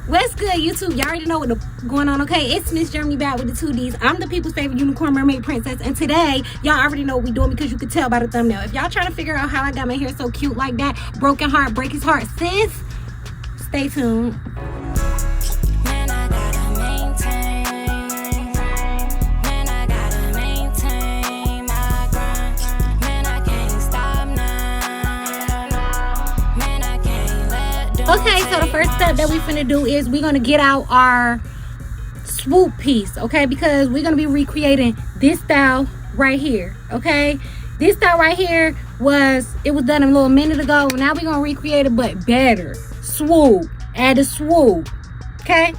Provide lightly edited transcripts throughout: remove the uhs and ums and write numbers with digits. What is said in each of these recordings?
What's good, YouTube? Y'all already know what's going on, okay? It's Miss Germanybadd with the 2 Ds. I'm the people's favorite unicorn mermaid princess, and today, y'all already know what we're doing because you could tell by the thumbnail. If y'all trying to figure out how I got my hair so cute like that, broken heart, break his heart, sis, stay tuned. Okay, so the first step that we finna do is we're gonna get out our swoop piece, okay? Because we're gonna be recreating this style right here, okay? This style right here was done a little minute ago. Now we're gonna recreate it, but better. Swoop, add a swoop, okay?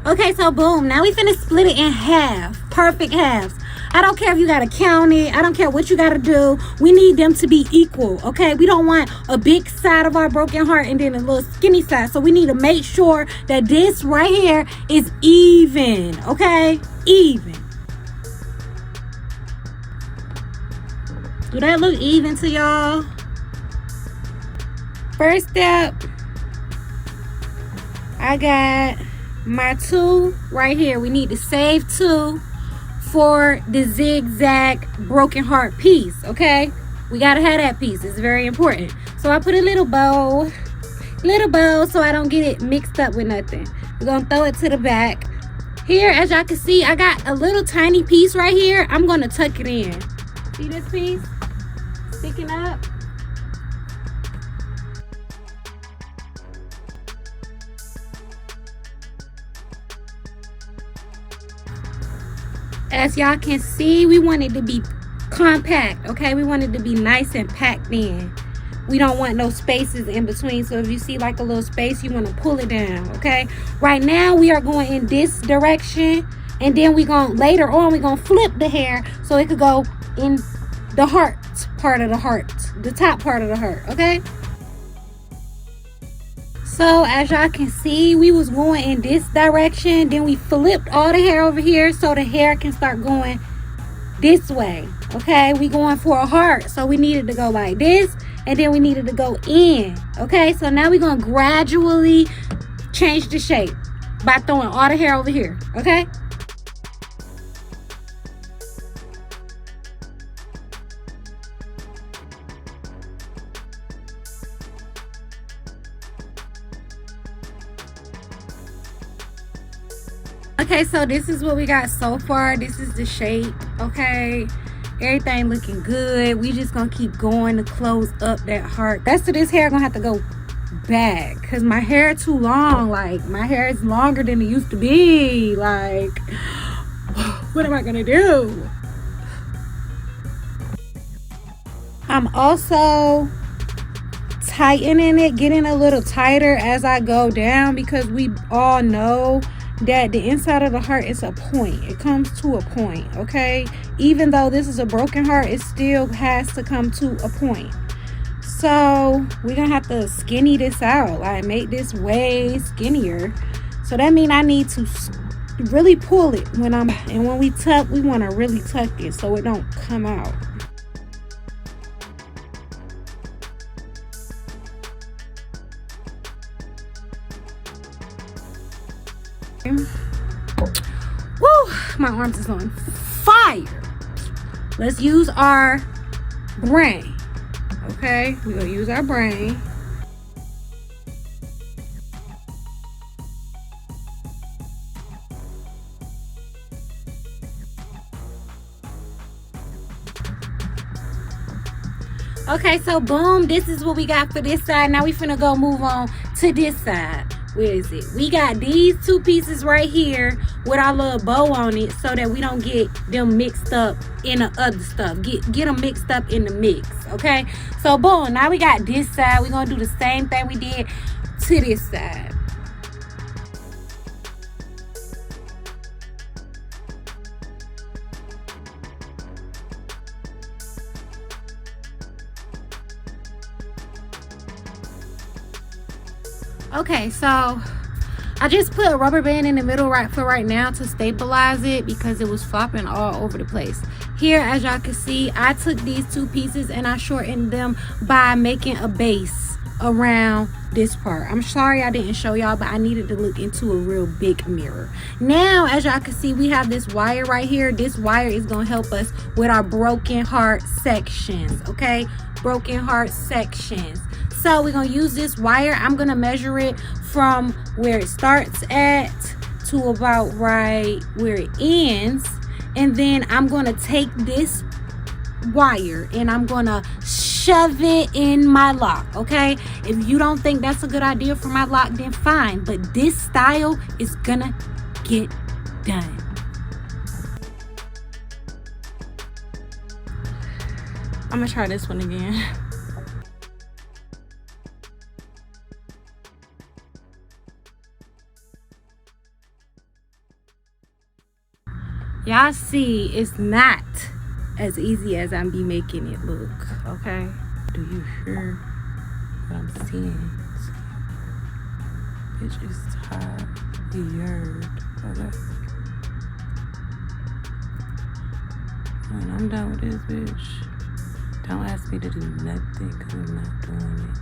Okay, so boom, now we finna split it in half, perfect halves. I don't care if you gotta count it, I don't care what you gotta do. We need them to be equal, okay? We don't want a big side of our broken heart and then a little skinny side. So we need to make sure that this right here is even, okay? Even. Do that look even to y'all? First step, I got my 2 right here. We need to save 2 for the zigzag broken heart piece, okay? We gotta have that piece. It's very important. So I put a little bow so I don't get it mixed up with nothing. We're gonna throw it to the back. Here, as y'all can see, I got a little tiny piece right here. I'm gonna tuck it in. See this piece sticking up? As y'all can see, we want it to be compact, okay? We want it to be nice and packed in. We don't want no spaces in between. So if you see like a little space, you want to pull it down, okay? Right now, we are going in this direction. And then later on, we're going to flip the hair so it could go in the heart part of the heart. The top part of the heart, okay? So as y'all can see, we was going in this direction, then we flipped all the hair over here so the hair can start going this way, okay? We going for a heart, so we needed to go like this, and then we needed to go in, okay? So now we're gonna gradually change the shape by throwing all the hair over here, okay? Okay, so this is what we got so far. This is the shape, okay? Everything looking good. We just gonna keep going to close up that heart. Rest of this hair gonna have to go back because my hair too long. Like, my hair is longer than it used to be. Like, what am I gonna do? I'm also tightening it, getting a little tighter as I go down because we all know that the inside of the heart is a point. It comes to a point, okay? Even though this is a broken heart, it still has to come to a point. So we're gonna have to skinny this out, like make this way skinnier. So that means I need to really pull it and when we tuck, we want to really tuck it so it don't come out. Woo, my arms is on fire. Let's use our brain, okay? We're gonna use our brain. Okay, so boom, this is what we got for this side. Now we finna go move on to this side. Where is it? We got these 2 pieces right here with our little bow on it so that we don't get them mixed up in the other stuff. Get them mixed up in the mix, okay? So boom, now we got this side. We're gonna do the same thing we did to this side. Okay, so I just put a rubber band in the middle for right now to stabilize it because it was flopping all over the place. Here, as y'all can see, I took these 2 pieces and I shortened them by making a base around this part. I'm sorry I didn't show y'all, but I needed to look into a real big mirror. Now, as y'all can see, we have this wire right here. This wire is going to help us with our broken heart sections, okay? Broken heart sections. So we're going to use this wire. I'm going to measure it from where it starts at to about right where it ends. And then I'm going to take this wire and I'm going to shove it in my lock, okay? If you don't think that's a good idea for my lock, then fine. But this style is going to get done. I'm going to try this one again. Y'all see, it's not as easy as I'm be making it look, okay? Do you hear what I'm seeing? Bitch is tired, okay? When I'm done with this, bitch, don't ask me to do nothing because I'm not doing it.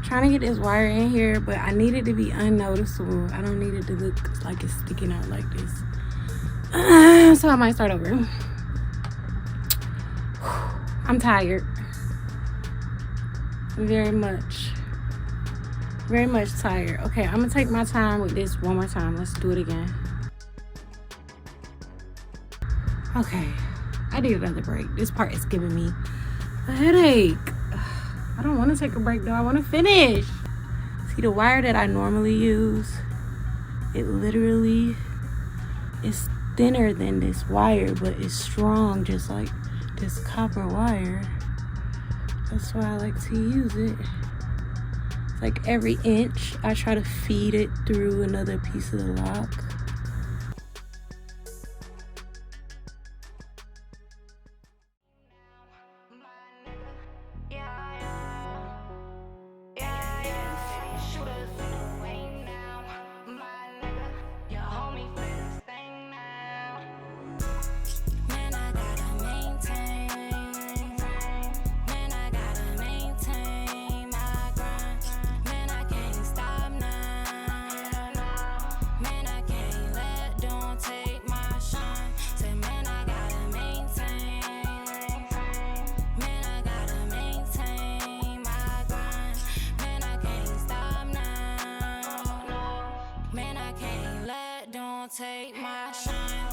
Trying to get this wire in here, but I need it to be unnoticeable. I don't need it to look like it's sticking out like this. So I might start over. I'm tired. Very much tired. Okay, I'm gonna take my time with this one more time. Let's do it again. Okay, I need another break. This part is giving me a headache. I don't want to take a break though. I want to finish. See, the wire that I normally use, it literally is thinner than this wire, but it's strong just like this copper wire. That's why I like to use it. It's like every inch I try to feed it through another piece of the lock. Take my shine.